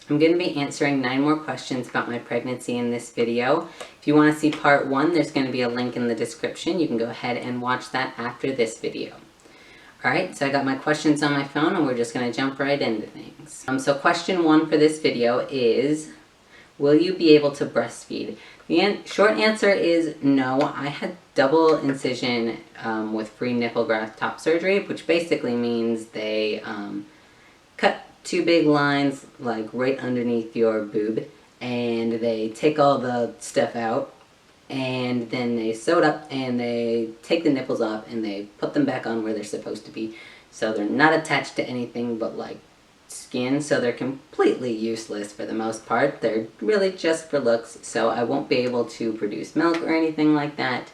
I'm going to be answering 9 more questions about my pregnancy in this video. If you want to see part 1, there's going to be a link in the description. You can go ahead and watch that after this video. Alright, so I got my questions on my phone and we're just going to jump right into things. So question 1 for this video is, will you be able to breastfeed? The short answer is no. I had double incision with free nipple graft top surgery, which basically means they cut 2 big lines like right underneath your boob, and they take all the stuff out, and then they sew it up and they take the nipples off and they put them back on where they're supposed to be. So they're not attached to anything but like skin, so they're completely useless for the most part. They're really just for looks, so I won't be able to produce milk or anything like that.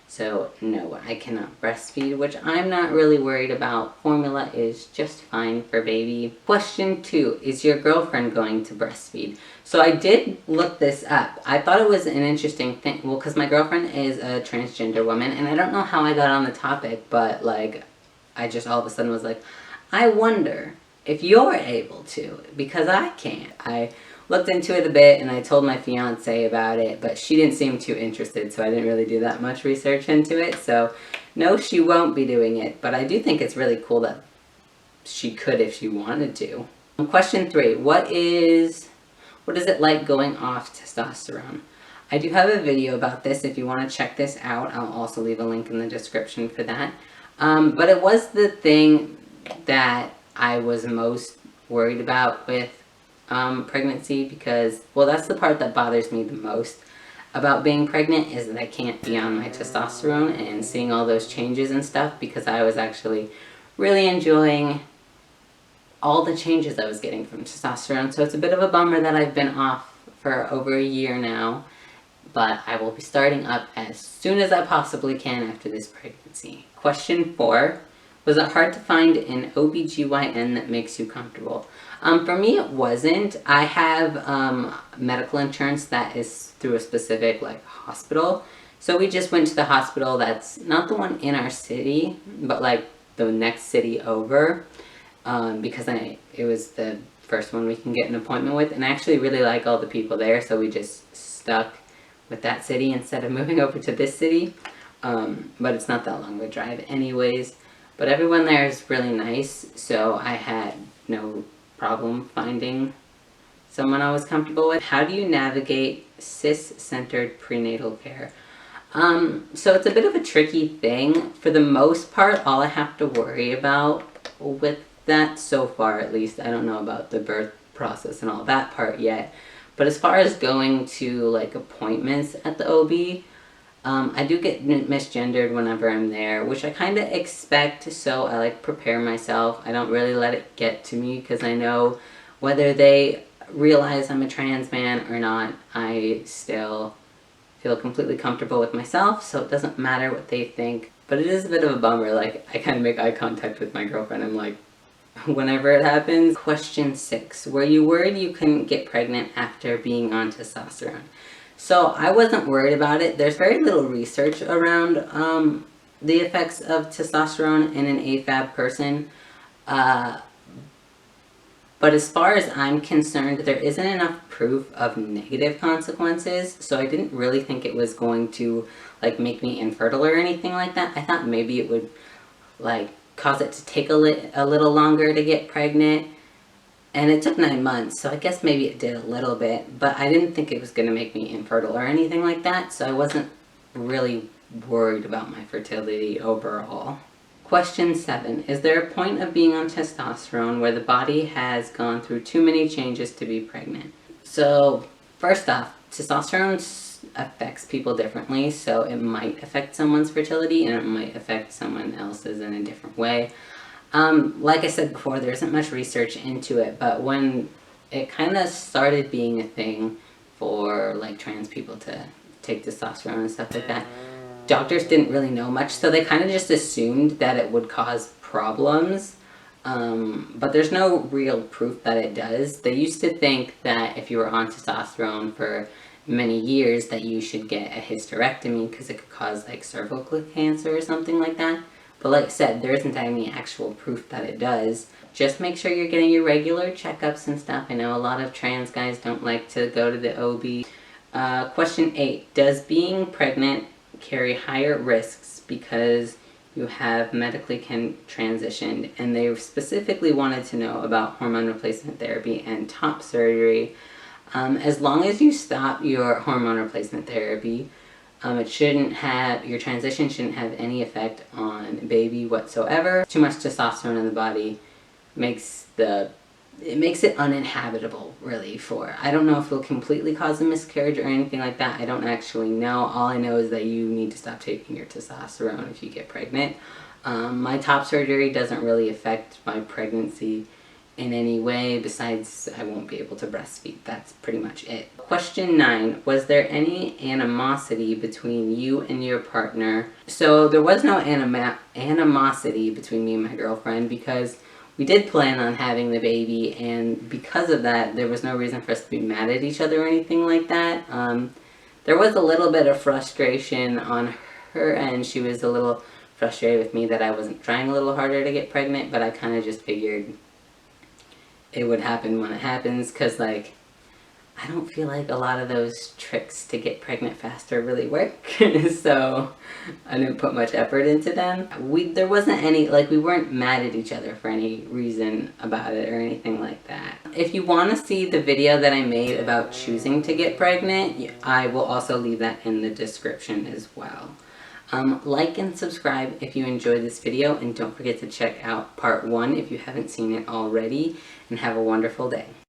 So no, I cannot breastfeed, which I'm not really worried about. Formula is just fine for baby. Question 2, is your girlfriend going to breastfeed? So I did look this up. I thought it was an interesting thing, well, because my girlfriend is a transgender woman, and I don't know how I got on the topic, but like, I just all of a sudden was like, I wonder if you're able to, because I can't. I looked into it a bit and I told my fiance about it, but she didn't seem too interested, so I didn't really do that much research into it. So no, she won't be doing it, but I do think it's really cool that she could if she wanted to. Question 3, what is it like going off testosterone? I do have a video about this if you want to check this out. I'll also leave a link in the description for that. But it was the thing that I was most worried about with pregnancy, because, well, that's the part that bothers me the most about being pregnant, is that I can't be on my testosterone and seeing all those changes and stuff, because I was actually really enjoying all the changes I was getting from testosterone. So it's a bit of a bummer that I've been off for over a year now, but I will be starting up as soon as I possibly can after this pregnancy. Question 4, was it hard to find an OBGYN that makes you comfortable? For me, it wasn't. I have medical insurance that is through a specific like hospital. So we just went to the hospital that's not the one in our city, but like the next city over, because it was the first one we can get an appointment with, and I actually really like all the people there, so we just stuck with that city instead of moving over to this city. But it's not that long of a drive anyways. But everyone there is really nice, so I had no problem finding someone I was comfortable with. How do you navigate cis-centered prenatal care? So it's a bit of a tricky thing. For the most part, all I have to worry about with that so far, at least, I don't know about the birth process and all that part yet, but as far as going to like appointments at the OB, I do get misgendered whenever I'm there, which I kind of expect, so I like prepare myself. I don't really let it get to me, because I know whether they realize I'm a trans man or not, I still feel completely comfortable with myself, so it doesn't matter what they think. But it is a bit of a bummer, like I kind of make eye contact with my girlfriend, I'm like, whenever it happens. Question 6, were you worried you couldn't get pregnant after being on testosterone? So I wasn't worried about it. There's very little research around the effects of testosterone in an AFAB person. But as far as I'm concerned, there isn't enough proof of negative consequences. So I didn't really think it was going to like make me infertile or anything like that. I thought maybe it would like cause it to take a little longer to get pregnant. And it took 9 months, so I guess maybe it did a little bit, but I didn't think it was going to make me infertile or anything like that, so I wasn't really worried about my fertility overall. Question 7, is there a point of being on testosterone where the body has gone through too many changes to be pregnant? So, first off, testosterone affects people differently, so it might affect someone's fertility and it might affect someone else's in a different way. Like I said before, there isn't much research into it, but when it kind of started being a thing for like trans people to take testosterone and stuff like that, doctors didn't really know much, so they kind of just assumed that it would cause problems, but there's no real proof that it does. They used to think that if you were on testosterone for many years that you should get a hysterectomy because it could cause like cervical cancer or something like that. But like I said, there isn't any actual proof that it does. Just make sure you're getting your regular checkups and stuff. I know a lot of trans guys don't like to go to the OB. Question 8. Does being pregnant carry higher risks because you have medically transitioned? And they specifically wanted to know about hormone replacement therapy and top surgery. As long as you stop your hormone replacement therapy, your transition shouldn't have any effect on baby whatsoever. Too much testosterone in the body makes it uninhabitable, really. I don't know if it'll completely cause a miscarriage or anything like that. I don't actually know. All I know is that you need to stop taking your testosterone if you get pregnant. My top surgery doesn't really affect my pregnancy in any way, besides I won't be able to breastfeed. That's pretty much it. Question 9. Was there any animosity between you and your partner? So there was no animosity between me and my girlfriend, because we did plan on having the baby, and because of that, there was no reason for us to be mad at each other or anything like that. There was a little bit of frustration on her end. She was a little frustrated with me that I wasn't trying a little harder to get pregnant, but I kind of just figured it would happen when it happens, because like, I don't feel like a lot of those tricks to get pregnant faster really work. So I didn't put much effort into them. There wasn't any, like, we weren't mad at each other for any reason about it or anything like that. If you want to see the video that I made about choosing to get pregnant, I will also leave that in the description as well. Like and subscribe if you enjoyed this video, and don't forget to check out part 1 if you haven't seen it already, and have a wonderful day.